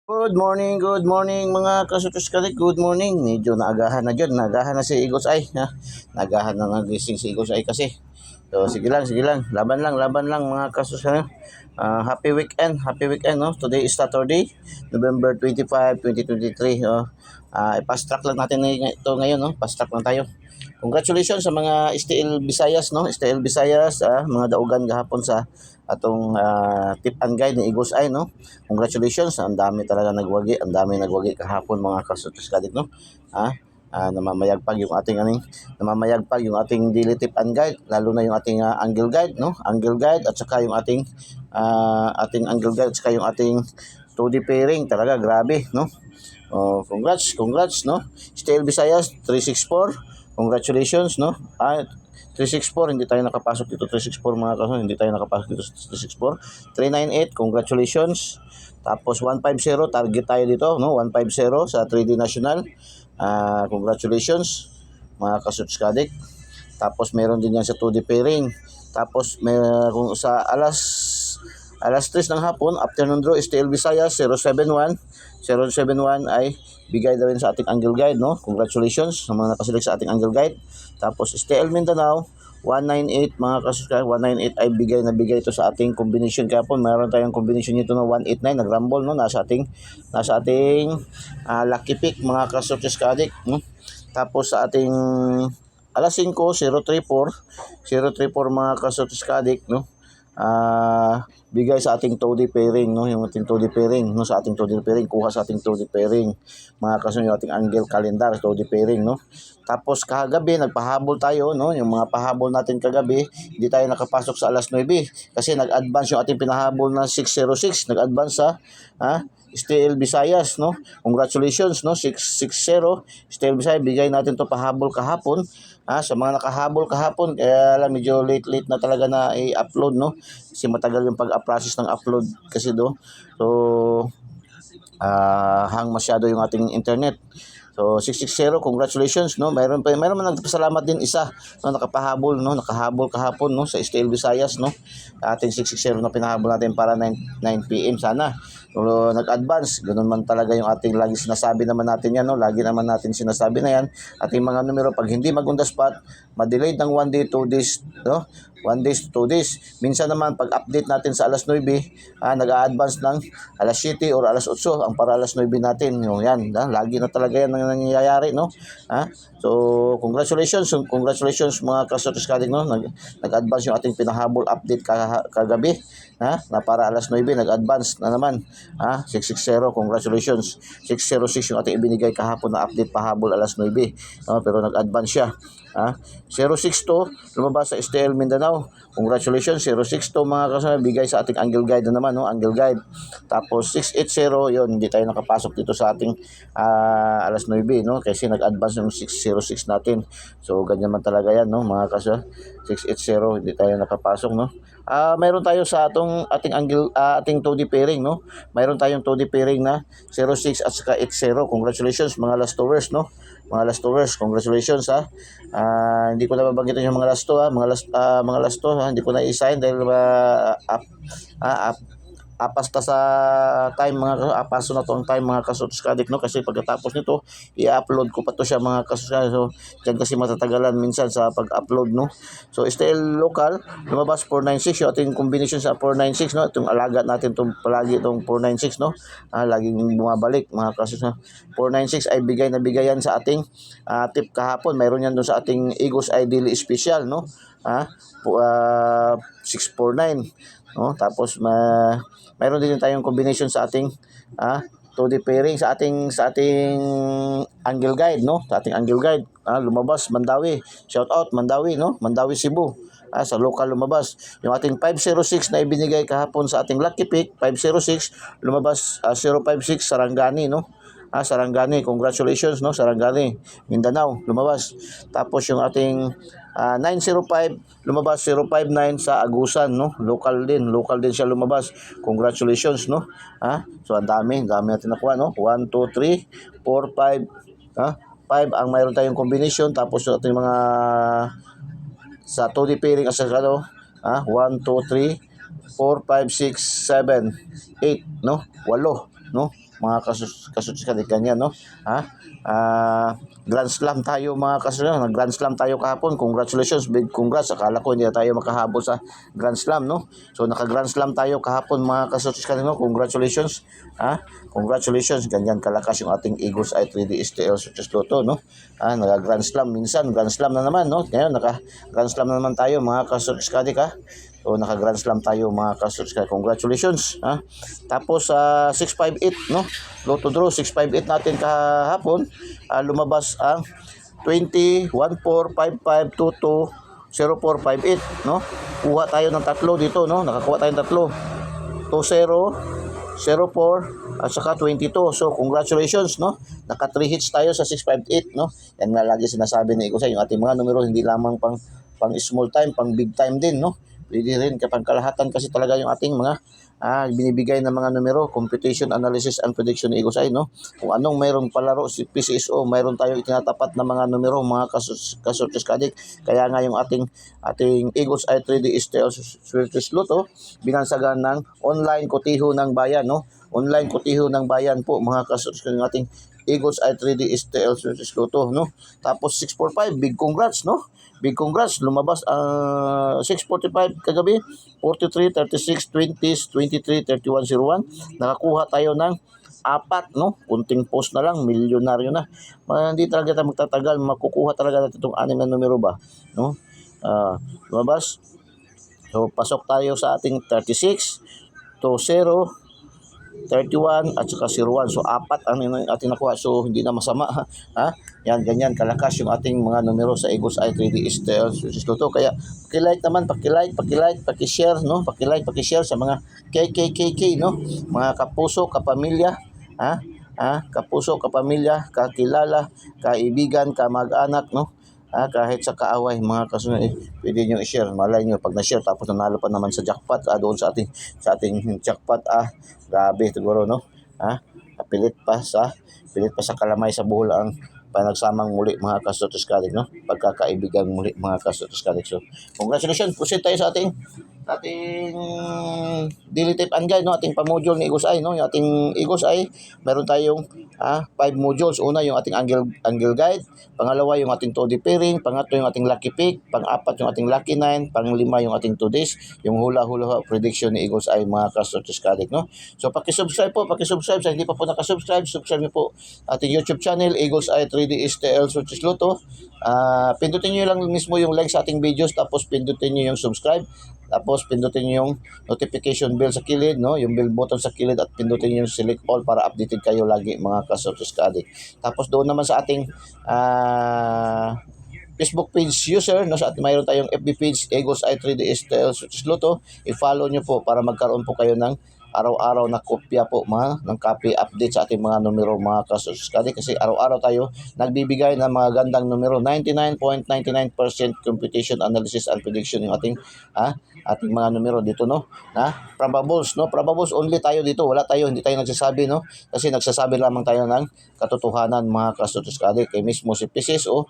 Good morning mga kasutos kalik. Good morning. Medyo naagahan na dyan. Naagahan na si Igos ay. Ha? Naagahan na nagising si Igos ay kasi. So sige lang, sige lang. Laban lang mga kasutos. Happy weekend, no? Today is Saturday, November 25, 2023. I-fast track lang natin ito ngayon, no? Fast track lang tayo. Congratulations sa mga STL Visayas, no? STL Visayas, mga daugan gahapon sa atong tip and guide ni Igos ay, no? Congratulations, ang dami talaga nagwagi, ang dami nagwagi kahapon mga kasutos kadik, no? Namamayagpag yung ating daily tip and guide, lalo na yung ating angle guide, no? Angle guide at saka yung ating angle guide at saka yung ating 2D pairing, talaga grabe, no? Congrats, no? STL Visayas 364. Congratulations, no? 364, hindi tayo nakapasok dito 364 mga kaso, hindi tayo nakapasok dito sa 364. 398, congratulations. Tapos 150, target tayo dito, no? 150 sa 3D National. Congratulations mga kasutskadik. Tapos meron din yan sa 2D pairing. Tapos kung sa alas 3 ng hapon, afternoon draw, STL Visayas 071 ay bigay daw rin sa ating angle guide, no? Congratulations sa mga nakaselect sa ating angle guide. Tapos STL Mindanao 198 mga kasuskay, 198 ay bigay ito sa ating combination kahapon. Mayroon tayong combination nito na 189 nag-rumble, no? Nasa ating lucky pick mga kasuskay, no? Tapos sa ating alas 5 034 mga kasuskay, no? Bigay sa ating 2D pairing, no? Yung ating 2D pairing, no? Sa ating 2D pairing, kuha sa ating 2D pairing. Mga kaso yung ating angle calendar, 2D pairing, no? Tapos kagabi, nagpahabol tayo, no? Yung mga pahabol natin kagabi, hindi tayo nakapasok sa alas 9 kasi nag-advance yung ating pinahabol na 606, nag-advance sa STL Visayas, no? Congratulations, no? 660 STL Visayas, bigay natin to pahabol kahapon. Sa mga nakahabol kahapon, kaya medyo late na talaga na i-upload, no? Kasi matagal yung pag-process ng upload kasi do. So, hang masyado yung ating internet. So 660, congratulations, no. Mayroon man nagpasalamat din isa, no, nakahabol kahapon, no, sa STL Visayas, no. Ating 660 na pinahabol natin para 9 PM sana. So, nag-advance, ganoon man talaga yung ating lagi sinasabi naman natin yan, no. Lagi naman natin sinasabi na yan, ating mga numero pag hindi mag-on the spot, ma-delayed ng 1 day, 2 days, no. 1 days to 2 days. Minsan naman pag update natin sa alas 9, nag-a-advance ng alas 7 or alas 8 ang para alas 9 natin. Yung yan, lagi na talaga yan ang nangyayari, no? So congratulations mga kasutuskadik, no? Nag-advance yung ating pinahabol update kagabi, na para alas 9 nag-advance na naman. 660, congratulations. 606 yung ating ibinigay kahapon na update pahabol alas 9, no? Pero nag-advance siya. 062 lumabas sa STL Mindanao. Congratulations 062 mga kasama, bigay sa ating angle guide na naman, no? Angle guide. Tapos 680 yon, hindi tayo nakapasok dito sa ating alas 9, no? Kasi nag-advance yung 606 natin. So ganyan man talaga yan, no, mga kasama. 680 hindi tayo nakapasok, no? Mayroon tayo sa ating angle ating 2D pairing, no? Mayroon tayong 2D pairing na 06 at saka 80. Congratulations mga last hours, no? Mga last hours, congratulations hindi ko na babanggitin yung mga last to, mga last to, hindi ko na i-sign dahil apasta sa time apaso na to ang time mga kasuskadik, no, kasi pagkatapos nito i-upload ko pa to siya mga kasuskadik. So diyan kasi matatagalan minsan sa pag-upload, no. So STL local lumabas 496 yung ating combination sa 496, no. Itong alaga natin itong palagi itong 496, no. Laging bumabalik mga kasuskadik. 496 ay bigay na bigayan sa ating tip kahapon. Mayroon yan doon sa ating Igos Ideally Special, no. 649, no. Tapos mayroon din tayong combination sa ating 2D pairing sa ating angle guide, no. Sa ating angle guide, lumabas Mandawi. Shout out Mandawi, no. Mandawi Cebu. Sa local lumabas yung ating 506 na ibinigay kahapon sa ating lucky pick. 506 lumabas 056 Sarangani, no. Sarangani, congratulations, no. Sarangani Mindanao lumabas. Tapos yung ating 905 lumabas 059 sa Agusan, no. Local din siya lumabas. Congratulations, no. So ang dami natin nakuha, no. 1 2 3 4 5 5 ang mayroon tayong combination. Tapos yung ating mga sa 2D pairing as ano, 1 2 3 4 5 6 7 8, no. 8, no. mga kasutsikadik, ganyan, no? Grand Slam tayo mga kasutsikadik, nag-Grand Slam tayo kahapon. Congratulations, big congrats. Akala ko hindi na tayo makahabol sa Grand Slam, no? So naka-Grand Slam tayo kahapon mga kasutsikadik, no? Congratulations. Congratulations, ganyan kalakas yung ating Eagles Eye 3D STL Success Lotto, no? Naka-Grand Slam minsan, Grand Slam na naman, no? Ngayon naka-Grand Slam na naman tayo mga kasutsikadik, So naka-Grand Slam tayo mga kasutsikadik. Congratulations, Tapos 658, no? Lotto draw 658 natin kahapon. Lumabas ang 201455220458, no? Kuha tayo ng tatlo dito, no? Nakakuha tayo ng tatlo. 20, 04 at saka 22. So congratulations, no? Naka 3 hits tayo sa 658, no? Yan nga lagi sinasabi ni Iko sa yung ating mga numero hindi lamang pang small time, pang big time din, no? Pwede rin kapag kalahatan kasi talaga yung ating mga binibigay ng mga numero, computation, analysis, and prediction ni Eagles Eye, no? Kung anong mayroong palaro si PCSO, mayroon tayo itinatapat na mga numero, mga kasutsikadik. Kaya nga yung ating Eagles Eye 3D STL Success Lotto, binansagan ng online kotiho ng bayan, no? Online kotiho ng bayan po, mga kasutsikadik ng ating Eagles Eye 3D STL Success Lotto, no? Tapos 645, big congrats, no? Big congrats, lumabas 645 kagabi, 43, 36, 20, 23, 31, 01. Nakakuha tayo ng 4, no? Kunting post na lang, milyonaryo na. Hindi talaga tayo magtatagal, makukuha talaga natin itong 6 na numero ba, no? Lumabas. So, pasok tayo sa ating 36, 20, 31 at saka 01. So 4 ang ating nakuha. So hindi na masama, Yan, ganyan kalakas yung ating mga numero sa Eagles Eye 3D STL Success Lotto. Kaya paki-like naman, paki-share, no? Paki-share sa mga KKKK, no? Mga kapuso, kapamilya, kapuso, kapamilya, kakilala, kaibigan, kamag-anak, no? Kahit sa kaaway, mga kasunod, pwede nyo i-share. Malay nyo, pag na-share, tapos nanalo pa naman sa jackpot, doon sa ating jackpot, grabe siguro, no? Pilit pa sa kalamay sa buhol ang panagsamang muli, mga kasutsikadik, no? Pagkakaibigan muli, mga kasutsikadik. So, congratulations. Proceed tayo sa ating daily tip and guide, no? Ating pa-module ni Eagles Eye, no? Yung ating Eagles Eye, meron tayong 5 modules. Una, yung ating angle guide. Pangalawa, yung ating 2D pairing. Pangatlo, yung ating lucky pick. Pang-apat, yung ating lucky 9. Pang-lima, yung ating 2 days. Yung hula-hula prediction ni Eagles Eye, mga kasutsikadik, no? So, paki-subscribe po. Sa hindi pa po nakasubscribe, subscribe niyo po ating YouTube channel, Eagles Eye 3D STL Success Lotto. Pindutin niyo lang mismo yung like sa ating videos, tapos pindutin niyo yung subscribe. Tapos pindutin niyo yung notification bell sa kilid, no? Yung bell button sa kilid, at pindutin niyo yung select all para updated kayo lagi, mga kasutsikadik. Tapos doon naman sa ating Facebook page user, no? Sa ating mayroon tayong FB page, Eagles Eye 3D STL Success Lotto. I-follow niyo po para magkaroon po kayo ng araw-araw na kopya po, ng copy update sa ating mga numero, mga kasutsikadik, kasi araw-araw tayo nagbibigay ng mga gandang numero. 99.99% computation, analysis, and prediction yung ating mga numero dito, no? Probables, no? Probables only tayo dito. Hindi tayo nagsasabi, no? Kasi nagsasabi lamang tayo ng katotohanan, mga kasutsikadik. Kay mismo si PCSO,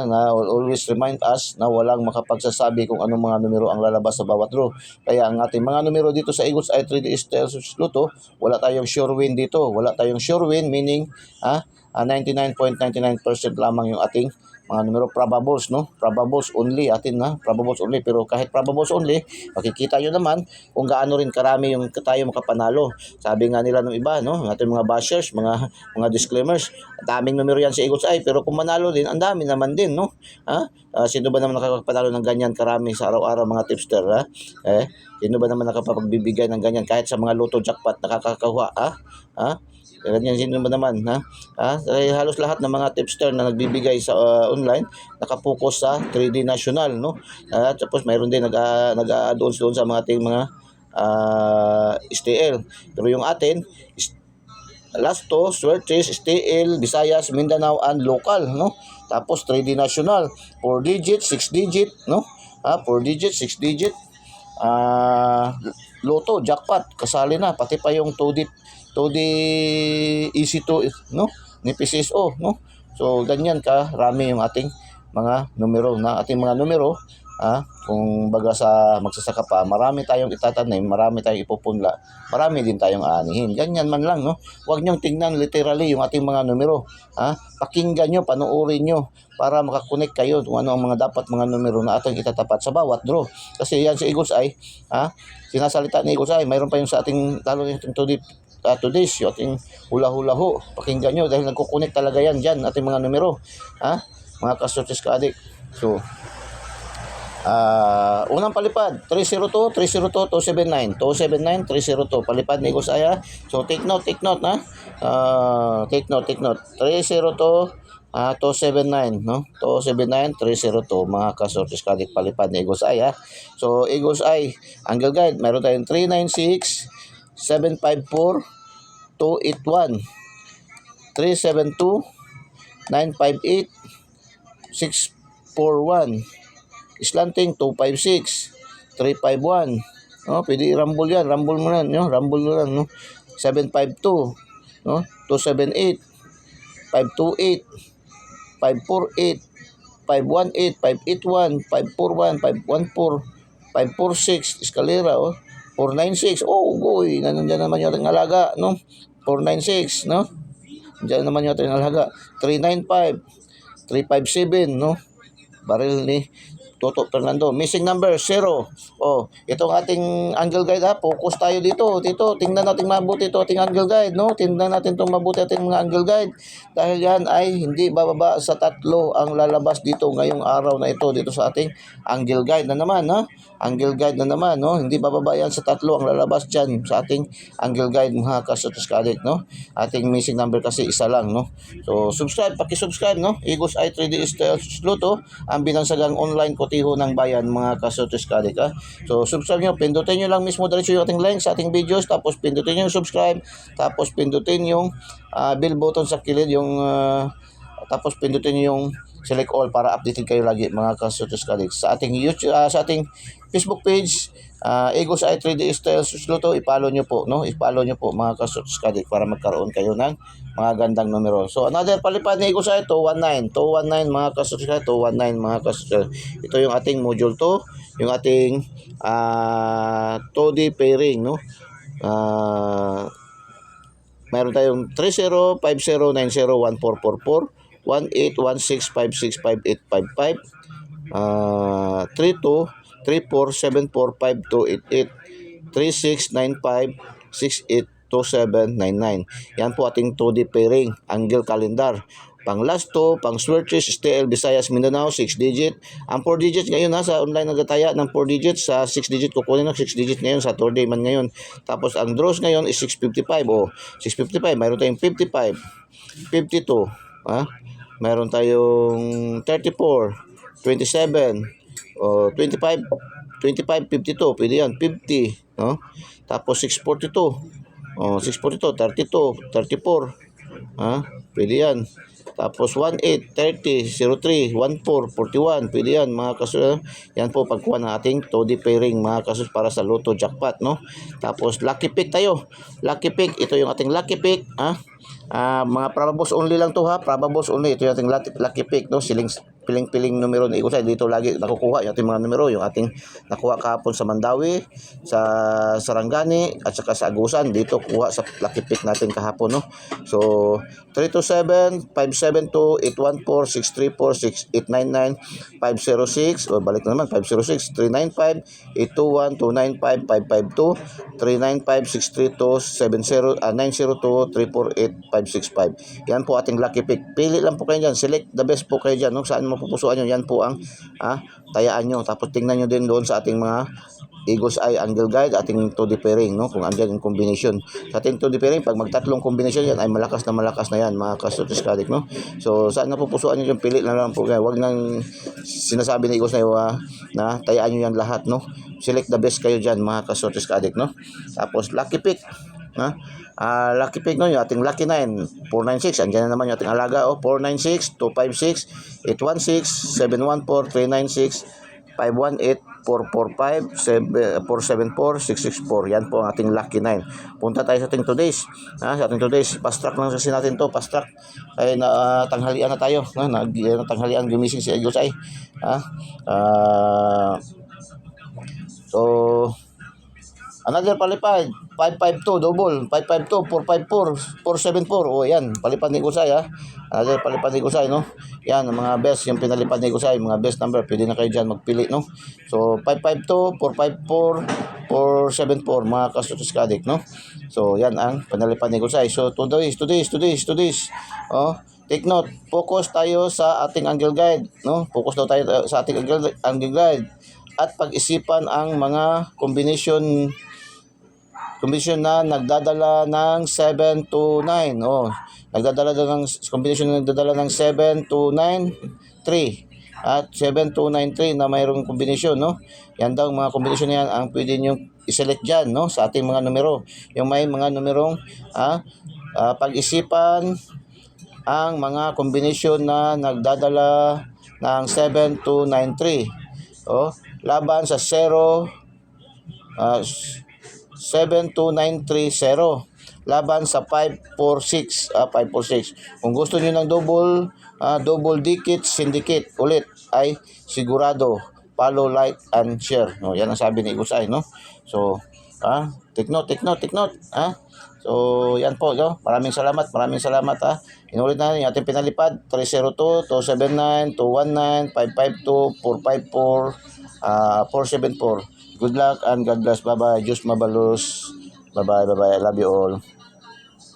na will always remind us na walang makapagsasabi kung anong mga numero ang lalabas sa bawat draw. Kaya ang ating mga numero dito sa Eagles Eye 3D STL Success Lotto, wala tayong sure win dito. Wala tayong sure win, meaning 99.99% lamang yung ating mga numero. Probables, no? Probables only probables only. Pero kahit probables only, makikita nyo naman kung gaano rin karami yung tayo makapanalo. Sabi nga nila ng iba, no? Ng ating mga bashers, mga disclaimers, daming numero yan sa Eagles Eye, pero kung manalo din, ang dami naman din, no? Sino ba naman nakakapanalo ng ganyan karami sa araw-araw, mga tipster, sino ba naman nakapagbibigay ng ganyan kahit sa mga lotto jackpot nakakakuha, ganyan, sino ba naman, halos lahat ng mga tipster na nagbibigay sa online nakapokus sa 3D National, no? Tapos mayroon din doon sa mga ating mga STL. Pero yung atin last to Suertes, STL, Visayas, Mindanao, and local, no? Tapos 3D National, 4 digit, 6 digit, no? 4 digit, 6 digit, Lotto, jackpot, kasali na, pati pa yung 2D easy to, no? Ni PCSO, no? So ganyan karami yung ating mga numero, Kung baga sa magsasaka pa, marami tayong itatanim, marami tayong ipupunla, marami din tayong aanihin. Ganyan man lang, no? Huwag niyong tingnan literally yung ating mga numero. Pakinggan nyo, panoorin nyo para makakonek kayo kung ano ang mga dapat mga numero na ating itatapat sa bawat draw. Kasi yan si Eagles Eye, sinasalita ni Eagles Eye, mayroon pa yung sa ating, lalo yung today's, yung ating hula-hula ho. Pakinggan nyo dahil nagkukunik talaga yan dyan, ating mga numero. Mga kasortes ka-adik. So, unang palipad 302 302 279 279 302 palipad ni Eagles Eye. So take note take note 302 279 no 279 302 mga kasortes kadik palipad ni Eagles Eye. So Eagles Eye angle guide meron tayong 396 754 281 372 958 641 slanting 256 351 pwede i-rumble yan, rumble mo yan, rumble mo yan, 752 278 528 548 518 581 541 514 546 eskalera 496 goy nandiyan naman yung ating alaga 496 nandiyan naman yung ating alaga 395 357 baril ni Toto Fernando. Missing number 0. Itong ating angle guide focus tayo dito. Tingnan natin mabuti ito ating angle guide, Tingnan natin itong mabuti ating mga angle guide. Dahil yan ay hindi bababa sa 3 ang lalabas dito ngayong araw na ito dito sa ating angle guide na naman, Angle guide na naman, Hindi bababa yan sa 3 ang lalabas diyan sa ating angle guide mga kasortes kadik, Ating missing number kasi isa lang, So subscribe, paki-subscribe, Eagles Eye 3D Styles Luto, ang binansagang online kotiho ng bayan mga kasortes kadik, So subscribe nyo, pindutin nyo lang mismo diretso yung ating link sa ating videos, tapos pindutin nyo yung subscribe, tapos pindutin yung bell button sa kilid, yung tapos pindutin nyo yung select all para updated kayo lagi mga kasortes kadik. Sa ating YouTube, sa ating Facebook page, Eagles Eye 3D Styles Luto, i-follow nyo po, I-follow nyo po mga kasortes kadik para magkaroon kayo ng mga gandang numero. So another palipad ni Eagles Eye 219 mga kasortes kadik, 219 mga kasortes. Ito yung ating module 2, yung ating 2D pairing, mayroon tayong 30 50 90 1444 1816565855 32 34 74 5288 3695 682799. Yan po ating 2D pairing angle calendar. Pang last 2, pang switches, STL, Visayas, Mindanao, 6 digit. Ang 4 digits ngayon nasa online nagataya ng 4 digits sa 6 digit kukunin ng 6 digit ngayon sa Saturday man ngayon. Tapos ang draws ngayon is 655 655, mayroon tayong 55, 52, mayroon tayong 34, 27, 25, 25, 52, pwede yan, 50, Tapos 642, 642, 32, 34, pwede yan. Tapos 18, 30, 03, 14, 41, pwede yan mga kasus. Yan po pagkuha ng ating 2D pairing mga kasus para sa Lotto Jackpot, Tapos lucky pick tayo. Lucky pick, ito yung ating lucky pick, mga probables only lang to probables only. Ito yung ating lucky pick, piling-piling numero ni Eagles Eye. Dito lagi nakukuha yung ating mga numero, yung ating nakuha kahapon sa Mandawi, sa Sarangani, at saka sa Agusan. Dito kuha sa lucky pick natin kahapon, So 327 572 814 634 6899 506, balik na naman 506 395 821 295 552 395 632 902 348 565. Yan po ating lucky pick. Pili lang po kayo dyan, select the best po kayo dyan, saan mapupusuan nyo, yan po ang tayaan nyo. Tapos tingnan nyo din doon sa ating mga Eagles Eye angle guide, ating 2D pairing, kung andyan yung combination. Sa ating 2D pairing, pag magtatlong combination yan, ay malakas na yan, mga kasortes kadik, So, saan napupusuan nyo yung pili na lang po kayo. Huwag nang sinasabi ni Eagles na tayaan nyo yan lahat, Select the best kayo dyan, mga kasortes kadik, Tapos, lucky pick, lucky pick yung ating lucky 9 496, andyan na naman yung ating alaga 496 256 816 714 396 518 445, 474, 664. Yan po ang ating lucky 9. Punta tayo sa ating today's. Sa ating today's, fast track lang kasi natin to, fast track. Ay tanghalian na tayo. Tanghalian gumising si Egosay. So another palipad, 552 double, 552, 454, 474. O yan, palipad ni Gusay Another palipad ni Gusay, no? Yan, ang mga best, yung pinalipad ni Gusay, mga best number, pwede na kayo dyan magpili, no? So, 552, 454, 474, mga kastutuskadik, no? So, yan ang pinalipad ni Gusay. So, today's. Take note, focus tayo sa ating angle guide, no? Focus daw tayo sa ating angle guide. At pag-isipan ang mga combination na nagdadala ng 7 to 9. Nagdadala ng combination na nagdadala ng 7 to 9, 3. At 7 to 9, 3 na mayroong combination, no? Yan daw mga combination na yan ang pwede nyo i-select dyan, no? Sa ating mga numero. Yung may mga numerong pag-isipan ang mga combination na nagdadala ng 7 to 9, 3. Laban sa 0, 72930 laban sa 546. Kung gusto niyo ng double dikit syndicate ulit ay sigurado follow, like and share. Yan ang sabi ni Gusay, no? So take note. So yan po, no? Maraming salamat Inulit na yung ating pinalipad 302, 279, 219, 552, 454, 474. Good luck and God bless. Bye-bye. Diyos mabalos. Bye-bye. I love you all.